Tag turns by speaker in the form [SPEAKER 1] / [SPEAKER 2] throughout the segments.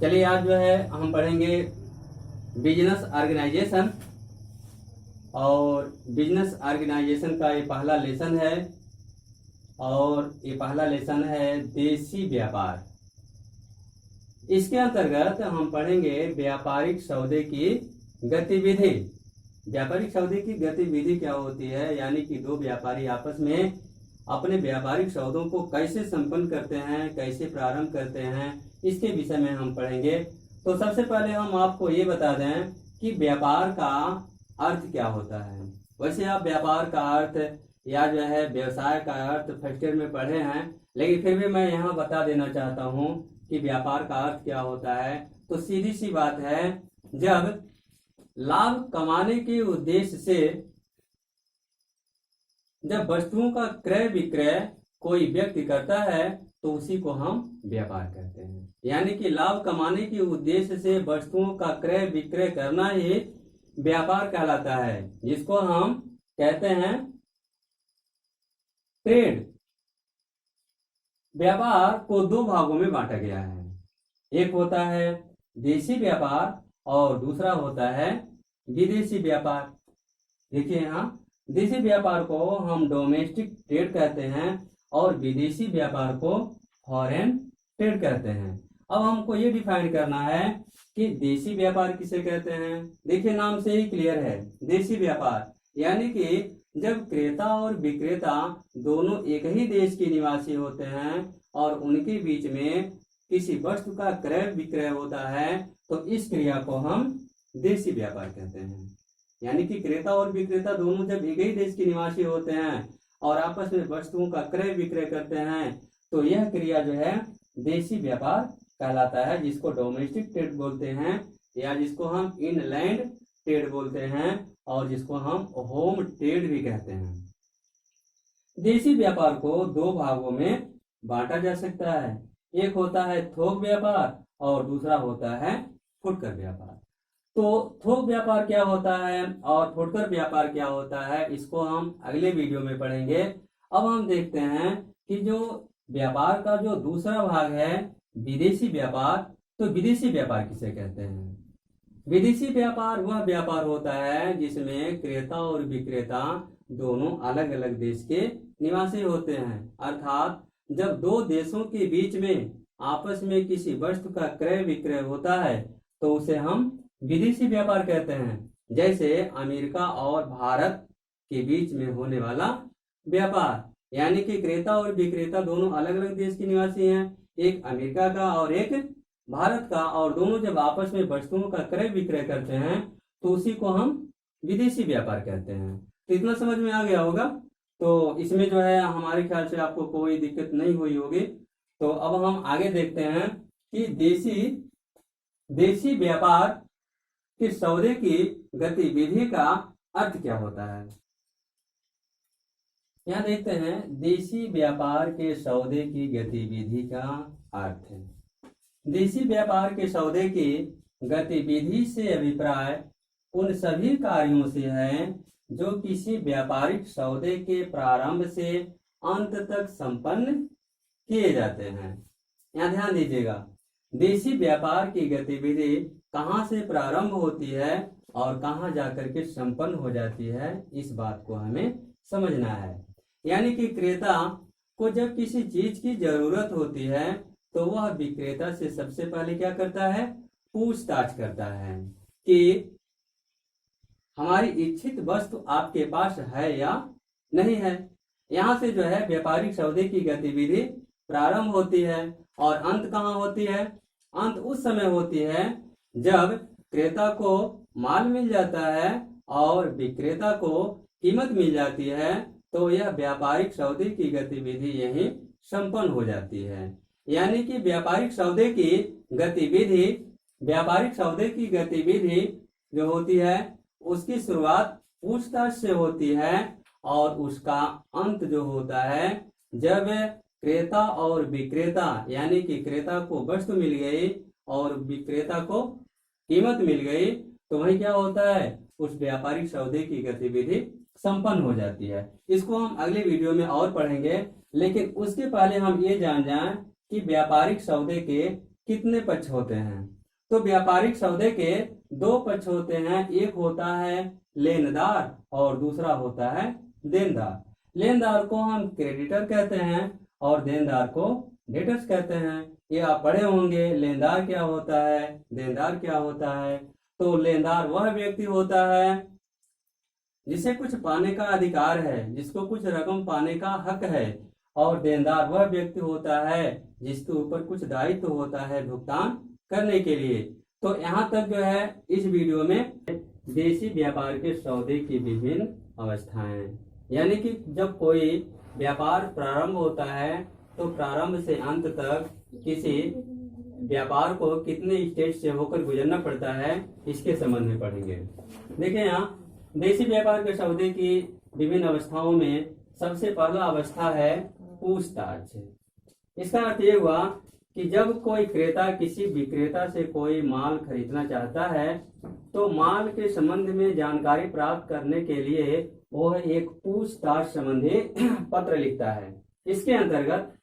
[SPEAKER 1] चलिए आज जो है हम पढ़ेंगे बिजनेस ऑर्गेनाइजेशन। और बिजनेस ऑर्गेनाइजेशन का ये पहला लेसन है और ये पहला लेसन है देशी व्यापार। इसके अंतर्गत हम पढ़ेंगे व्यापारिक सौदे की गतिविधि। व्यापारिक सौदे की गतिविधि क्या होती है, यानी कि दो व्यापारी आपस में अपने व्यापारिक सौदों को कैसे संपन्न करते हैं, कैसे प्रारंभ करते हैं, इसके विषय में हम पढ़ेंगे। तो सबसे पहले हम आपको ये बता दें कि व्यापार का अर्थ क्या होता है। वैसे आप व्यापार का अर्थ या जो है व्यवसाय का अर्थ फर्स्ट ईयर में पढ़े हैं, लेकिन फिर भी मैं यहाँ बता देना चाहता हूँ कि व्यापार का अर्थ क्या होता है। तो सीधी सी बात है, जब लाभ कमाने के उद्देश्य से जब वस्तुओं का क्रय विक्रय कोई व्यक्ति करता है तो उसी को हम व्यापार कहते हैं। यानी कि लाभ कमाने के उद्देश्य से वस्तुओं का क्रय विक्रय करना ही व्यापार कहलाता है, जिसको हम कहते हैं ट्रेड। व्यापार को दो भागों में बांटा गया है, एक होता है देशी व्यापार और दूसरा होता है विदेशी व्यापार। देखिए यहाँ देशी व्यापार को हम डोमेस्टिक ट्रेड कहते हैं और विदेशी व्यापार को फॉरेन ट्रेड कहते हैं। अब हमको ये डिफाइन करना है कि देशी व्यापार किसे कहते हैं। देखिए नाम से ही क्लियर है, देशी व्यापार यानी कि जब क्रेता और विक्रेता दोनों एक ही देश के निवासी होते हैं और उनके बीच में किसी वस्तु का क्रय विक्रय होता है तो इस क्रिया को हम देशी व्यापार कहते हैं। यानी कि क्रेता और विक्रेता दोनों जब एक ही देश के निवासी होते हैं और आपस में वस्तुओं का क्रय विक्रय करते हैं तो यह क्रिया जो है देशी व्यापार कहलाता है, जिसको डोमेस्टिक ट्रेड बोलते हैं या जिसको हम इनलैंड ट्रेड बोलते हैं और जिसको हम होम ट्रेड भी कहते हैं। देशी व्यापार को दो भागों में बांटा जा सकता है, एक होता है थोक व्यापार और दूसरा होता है फुटकर व्यापार। तो थोक व्यापार क्या होता है और फुटकर व्यापार क्या होता है, इसको हम अगले वीडियो में पढ़ेंगे। अब हम देखते हैं कि जो व्यापार का जो दूसरा भाग है विदेशी व्यापार, तो विदेशी व्यापार किसे कहते हैं। विदेशी व्यापार वह व्यापार होता है जिसमें क्रेता और विक्रेता दोनों अलग अलग देश के निवासी होते हैं, अर्थात जब दो देशों के बीच में आपस में किसी वस्तु का क्रय विक्रय होता है तो उसे हम विदेशी व्यापार कहते हैं। जैसे अमेरिका और भारत के बीच में होने वाला व्यापार, यानी कि क्रेता और विक्रेता दोनों अलग अलग देश के निवासी हैं, एक अमेरिका का और एक भारत का, और दोनों जब आपस में वस्तुओं का क्रय विक्रय करते हैं तो उसी को हम विदेशी व्यापार कहते हैं। तो इतना समझ में आ गया होगा। तो इसमें जो है हमारे ख्याल से आपको कोई दिक्कत नहीं हुई होगी। तो अब हम आगे देखते हैं कि देशी व्यापार के सौदे की गतिविधि का अर्थ क्या होता है। यहाँ देखते हैं देशी व्यापार के सौदे की गतिविधि का अर्थ है। देशी व्यापार के सौदे की गतिविधि से अभिप्राय उन सभी कार्यों से है जो किसी व्यापारिक सौदे के प्रारंभ से अंत तक संपन्न किए जाते हैं। यहाँ ध्यान दीजिएगा, देशी व्यापार की गतिविधि कहाँ से प्रारंभ होती है और कहाँ जाकर के संपन्न हो जाती है, इस बात को हमें समझना है। यानी कि क्रेता को जब किसी चीज की जरूरत होती है तो वह विक्रेता से सबसे पहले क्या करता है, पूछताछ करता है कि हमारी इच्छित वस्तु आपके पास है या नहीं है। यहाँ से जो है व्यापारिक सौदे की गतिविधि प्रारंभ होती है और अंत कहाँ होती है, अंत उस समय होती है जब क्रेता को माल मिल जाता है और विक्रेता को कीमत मिल जाती है, तो यह व्यापारिक सौदे की गतिविधि यही संपन्न हो जाती है। यानी कि व्यापारिक सौदे की गतिविधि जो होती है उसकी शुरुआत पूछताछ से होती है और उसका अंत जो होता है जब क्रेता और विक्रेता, यानी कि क्रेता को वस्तु मिल गई और विक्रेता को कीमत मिल गई, तो वही क्या होता है, उस व्यापारिक सौदे की गतिविधि संपन्न हो जाती है। इसको हम अगले वीडियो में और पढ़ेंगे, लेकिन उसके पहले हम ये जान जाएं कि व्यापारिक सौदे के कितने पक्ष होते हैं? तो व्यापारिक सौदे के दो पक्ष होते हैं, एक होता है लेनदार और दूसरा होता है देनदार। लेनदार को हम क्रेडिटर कहते हैं और देनदार को डेटर्स कहते हैं। ये आप पढ़े होंगे, लेनदार क्या होता है, देनदार क्या होता है। तो लेनदार वह व्यक्ति होता है जिसे कुछ पाने का अधिकार है, जिसको कुछ रकम पाने का हक है, और देनदार वह व्यक्ति होता है जिसके ऊपर कुछ दायित्व होता है भुगतान करने के लिए। तो यहाँ तक जो है इस वीडियो में देशी व्यापार के सौदे की विभिन्न अवस्थाएं, यानी कि जब कोई व्यापार प्रारंभ होता है तो प्रारंभ से अंत तक किसी व्यापार को कितने स्टेज से होकर गुजरना पड़ता है, इसके संबंध में पढ़ेंगे। देखिए यहाँ देशी व्यापार के सौदे की विभिन्न अवस्थाओं में सबसे पहला अवस्था है पूछताछ। इसका अर्थ ये हुआ कि जब कोई क्रेता किसी विक्रेता से कोई माल खरीदना चाहता है तो माल के संबंध में जानकारी प्राप्त करने के लिए वह एक पूछताछ संबंधी पत्र लिखता है। इसके अंतर्गत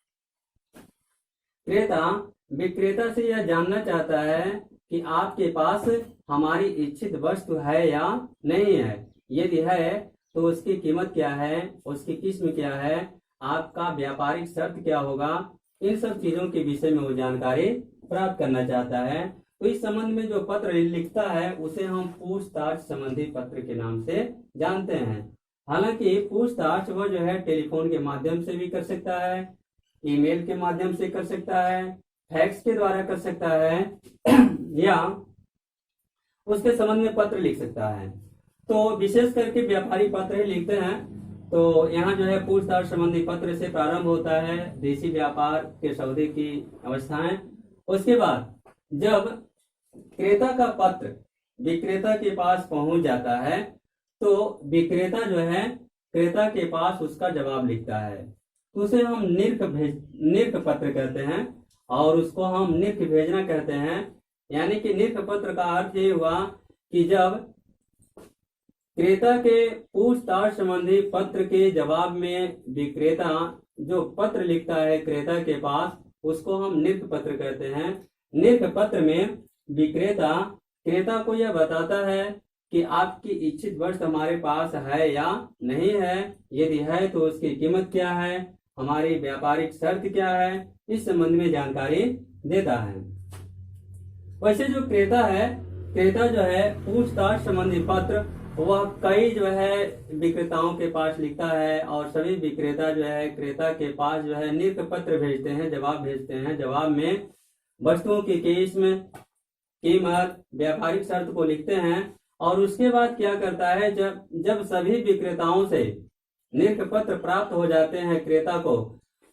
[SPEAKER 1] क्रेता विक्रेता से यह जानना चाहता है कि आपके पास हमारी इच्छित वस्तु है या नहीं है, यदि है तो उसकी कीमत क्या है, उसकी किस्म क्या है, आपका व्यापारिक शर्त क्या होगा, इन सब चीजों के विषय में वो जानकारी प्राप्त करना चाहता है। तो इस संबंध में जो पत्र लिखता है उसे हम पूछताछ संबंधी पत्र के नाम से जानते हैं। हालांकि पूछताछ वह जो है टेलीफोन के माध्यम से भी कर सकता है, ईमेल के माध्यम से कर सकता है, फैक्स के द्वारा कर सकता है या उसके संबंध में पत्र लिख सकता है। तो विशेष करके व्यापारी पत्र ही लिखते हैं। तो यहाँ जो है पूछताछ संबंधी पत्र से प्रारंभ होता है देशी व्यापार के सौदे की अवस्थाएं। उसके बाद जब क्रेता का पत्र विक्रेता के पास पहुंच जाता है तो विक्रेता जो है क्रेता के पास उसका जवाब लिखता है, तो उसे हम निर्ख पत्र कहते हैं और उसको हम निर्ख भेजना कहते हैं। यानी कि निर्ख पत्र का अर्थ ये हुआ कि जब क्रेता के पूछताछ संबंधी पत्र के जवाब में विक्रेता जो पत्र लिखता है क्रेता के पास, उसको हम निर्ख पत्र कहते हैं। निर्ख पत्र में विक्रेता क्रेता को यह बताता है कि आपकी इच्छित वस्तु हमारे पास है या नहीं है, यदि है तो उसकी कीमत क्या है, हमारी व्यापारिक शर्त क्या है, इस संबंध में जानकारी देता है। वैसे जो क्रेता जो है पूछताछ संबंधी पत्र वह कई जो है विक्रेताओं के पास लिखता है और सभी विक्रेता जो है क्रेता के पास जो है निर्ख पत्र भेजते हैं, जवाब भेजते हैं। जवाब में वस्तुओं की किस्म, कीमत, व्यापारिक शर्त को लिखते हैं और उसके बाद क्या करता है, जब सभी विक्रेताओं से निर्ख पत्र प्राप्त हो जाते हैं क्रेता को,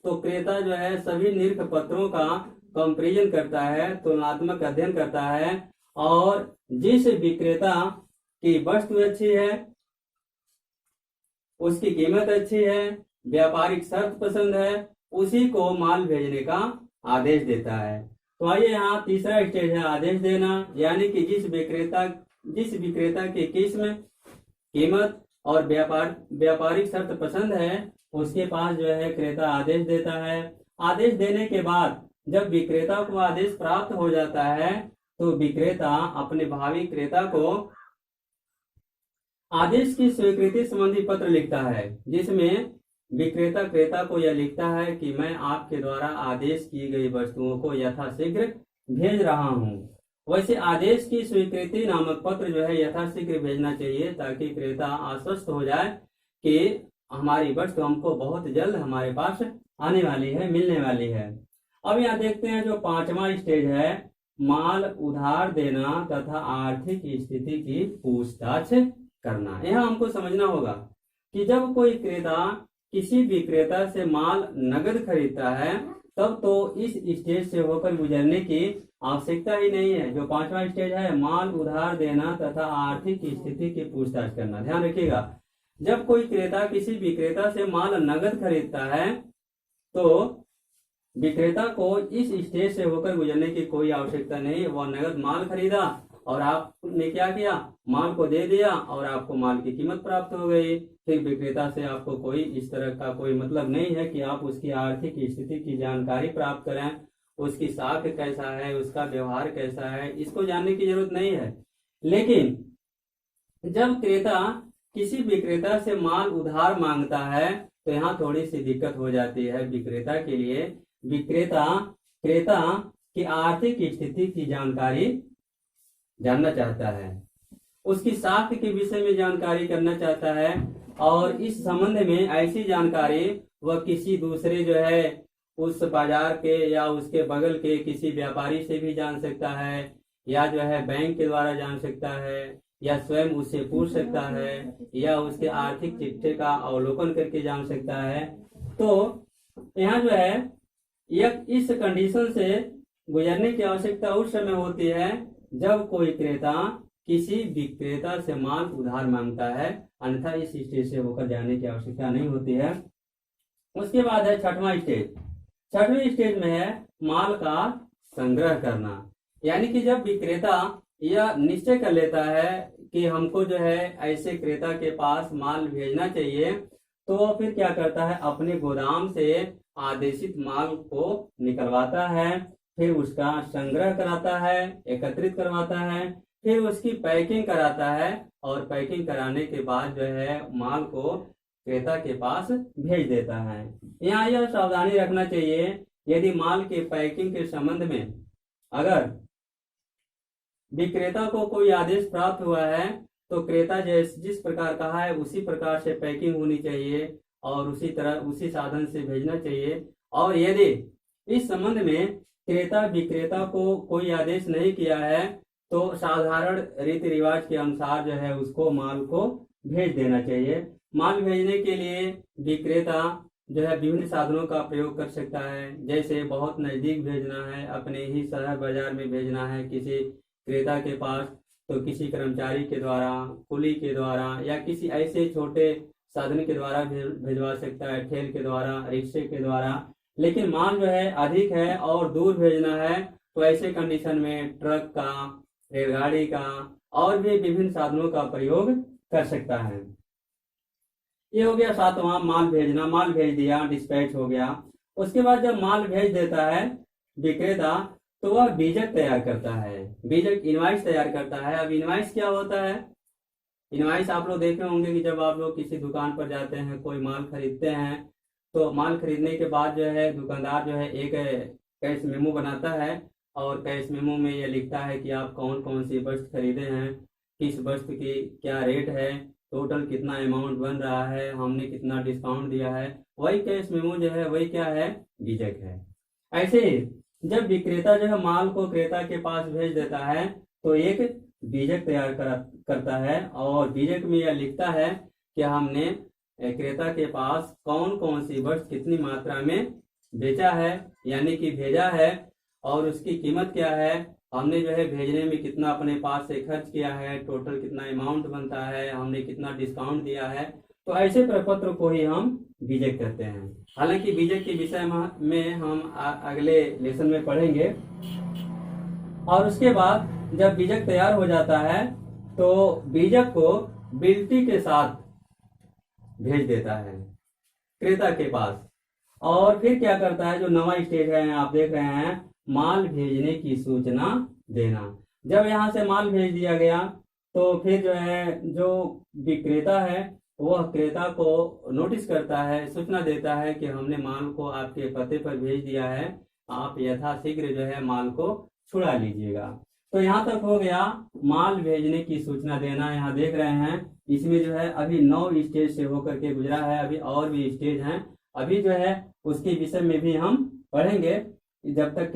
[SPEAKER 1] तो क्रेता जो है सभी निर्ख पत्रों का कंपैरिजन करता है, तुलनात्मक अध्ययन करता है और जिस विक्रेता की वस्तु अच्छी है, उसकी कीमत अच्छी है, व्यापारिक शर्त पसंद है, उसी को माल भेजने का आदेश देता है। तो आइए यहाँ तीसरा स्टेज है आदेश देना, यानी कि जिस विक्रेता की किस्म, कीमत और व्यापारिक शर्त पसंद है उसके पास जो है क्रेता आदेश देता है। आदेश देने के बाद जब विक्रेता को आदेश प्राप्त हो जाता है तो विक्रेता अपने भावी क्रेता को आदेश की स्वीकृति संबंधी पत्र लिखता है, जिसमें विक्रेता क्रेता को यह लिखता है कि मैं आपके द्वारा आदेश की गई वस्तुओं को यथाशीघ्र भेज रहा हूं। वैसे आदेश की स्वीकृति नामक पत्र जो है यथाशीघ्र भेजना चाहिए ताकि क्रेता आश्वस्त हो जाए कि हमारी वस्तु हमको बहुत जल्द हमारे पास आने वाली है, मिलने वाली है। अब यहाँ देखते हैं जो पांचवा स्टेज है माल उधार देना तथा आर्थिक स्थिति की पूछताछ करना। यहाँ हमको समझना होगा कि जब कोई क्रेता किसी विक्रेता से माल नगद खरीदता है तब तो इस स्टेज से होकर गुजरने की आवश्यकता ही नहीं है। जो पांचवा स्टेज है माल उधार देना तथा आर्थिक स्थिति की पूछताछ करना। ध्यान रखिएगा, जब कोई क्रेता किसी विक्रेता से माल नगद खरीदता है तो विक्रेता को इस स्टेज से होकर गुजरने की कोई आवश्यकता नहीं। वह नगद माल खरीदा और आपने क्या किया, माल को दे दिया और आपको माल की कीमत प्राप्त हो गई। फिर विक्रेता से आपको कोई इस तरह का कोई मतलब नहीं है कि आप उसकी आर्थिक स्थिति की जानकारी प्राप्त करें उसकी साख कैसा है, उसका व्यवहार कैसा है, इसको जानने की जरूरत नहीं है। लेकिन जब क्रेता किसी विक्रेता से माल उधार मांगता है तो यहाँ थोड़ी सी दिक्कत हो जाती है विक्रेता के लिए। विक्रेता क्रेता की आर्थिक स्थिति की जानकारी जानना चाहता है, उसकी साख के विषय में जानकारी करना चाहता है, और इस संबंध में ऐसी जानकारी वह किसी दूसरे जो है उस बाजार के या उसके बगल के किसी व्यापारी से भी जान सकता है, या जो है बैंक के द्वारा जान सकता है, या स्वयं उससे पूछ सकता है, या उसके आर्थिक चिट्ठे का अवलोकन करके जान सकता है। तो यहाँ जो है यह इस कंडीशन से गुजरने की आवश्यकता उस समय होती है जब कोई क्रेता किसी विक्रेता से माल उधार मांगता है, अन्यथा इस स्टेज से होकर जाने की आवश्यकता नहीं होती है। उसके बाद है छठवां स्टेज। छठवें स्टेज में है माल का संग्रह करना, यानी कि जब विक्रेता यह निश्चय कर लेता है कि हमको जो है ऐसे क्रेता के पास माल भेजना चाहिए, तो फिर क्या करता है, अपने गोदाम से आदेशित माल को निकलवाता है, फिर उसका संग्रह कराता है, एकत्रित करवाता है, फिर उसकी पैकिंग कराता है, और पैकिंग कराने के बाद जो है माल को क्रेता के पास भेज देता है। यहाँ यह सावधानी रखना चाहिए, यदि माल के पैकिंग के संबंध में अगर विक्रेता को कोई आदेश प्राप्त हुआ है तो क्रेता जिस प्रकार कहा है उसी प्रकार से पैकिंग होनी चाहिए और उसी तरह उसी साधन से भेजना चाहिए। और यदि इस संबंध में क्रेता विक्रेता को कोई आदेश नहीं किया है तो साधारण रीति रिवाज के अनुसार जो है उसको माल को भेज देना चाहिए। माल भेजने के लिए विक्रेता जो है विभिन्न साधनों का प्रयोग कर सकता है, जैसे बहुत नजदीक भेजना है, अपने ही शहर बाजार में भेजना है किसी क्रेता के पास, तो किसी कर्मचारी के द्वारा, कुली के द्वारा, या किसी ऐसे छोटे साधन के द्वारा भेजवा सकता है, ठेल के द्वारा, रिक्शे के द्वारा। लेकिन माल जो है अधिक है और दूर भेजना है तो ऐसे कंडीशन में ट्रक का, रेलगाड़ी का और भी विभिन्न साधनों का प्रयोग कर सकता है। ये हो गया सातवां, माल भेजना। माल भेज दिया, डिस्पैच हो गया। उसके बाद जब माल भेज देता है विक्रेता तो वह बीजक तैयार करता है, बीजक इनवाइस तैयार करता है। अब इनवाइस क्या होता है? इनवाइस आप लोग देखे होंगे कि जब आप लोग किसी दुकान पर जाते हैं, कोई माल खरीदते हैं, तो माल खरीदने के बाद जो है दुकानदार जो है एक कैश मेमो बनाता है, और कैश मेमो में यह लिखता है कि आप कौन कौन सी वस्तु खरीदे हैं, किस वस्तु की क्या रेट है, टोटल कितना अमाउंट बन रहा है, हमने कितना डिस्काउंट दिया है। वही कैश मेमो जो है वही क्या है, बीजक है। ऐसे ही जब विक्रेता जो है माल को क्रेता के पास भेज देता है तो एक बीजक तैयार करता है, और बीजक में यह लिखता है कि हमने क्रेता के पास कौन कौन सी वस्तु कितनी मात्रा में बेचा है, यानी कि भेजा है, और उसकी कीमत क्या है, हमने जो है भेजने में कितना अपने पास से खर्च किया है, टोटल कितना अमाउंट बनता है, हमने कितना डिस्काउंट दिया है। तो ऐसे प्रपत्र को ही हम बीजक कहते हैं। हालांकि बीजक के विषय में हम अगले लेसन में पढ़ेंगे। और उसके बाद जब बीजक तैयार हो जाता है तो बीजक को बिल्टी के साथ भेज देता है क्रेता के पास। और फिर क्या करता है, जो नवा स्टेज है आप देख रहे हैं, माल भेजने की सूचना देना। जब यहाँ से माल भेज दिया गया तो फिर जो है जो विक्रेता है वह क्रेता को नोटिस करता है, सूचना देता है कि हमने माल को आपके पते पर भेज दिया है, आप यथाशीघ्र जो है माल को छुड़ा लीजिएगा। तो यहाँ तक हो गया माल भेजने की सूचना देना। यहाँ देख रहे हैं इसमें जो है अभी 9 स्टेज से होकर के गुजरा है, अभी और भी स्टेज हैं, अभी जो है उसके विषय में भी हम पढ़ेंगे। जब तक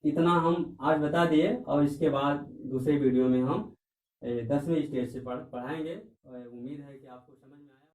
[SPEAKER 1] इतना हम आज बता दिए, और इसके बाद दूसरे वीडियो में हम 10वें स्टेज से पढ़ाएंगे। और उम्मीद है कि आपको समझ में